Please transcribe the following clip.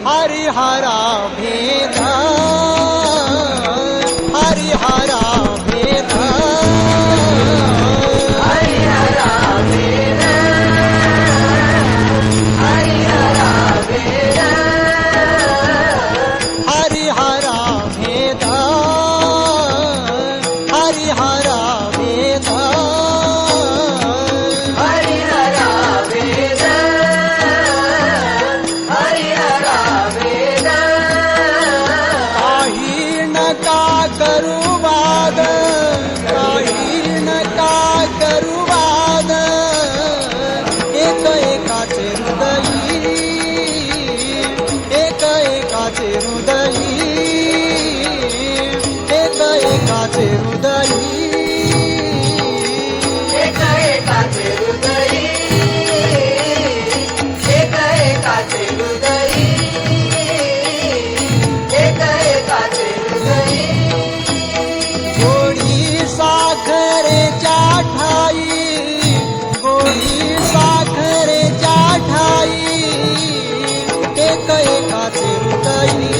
हरिहरा भेद हरिहरा भेद हरिहरा भेद हरिहरा भेद हरिहरा भेद हरिहरा भेद हरिहरा भेद हरिहरा भेद काही नका करू वाद काही नका करू वाद एक एकाचे हृदयी एक एकाचे हृदयी एक एकाचे हृदयी एक एकाचे हृदयी एक एकाचे हृदयी एक एकाचे हृदयी गोडी साखरेच्या ठाई गोडी साखरेच्या ठाई एक एकाचे हृदयी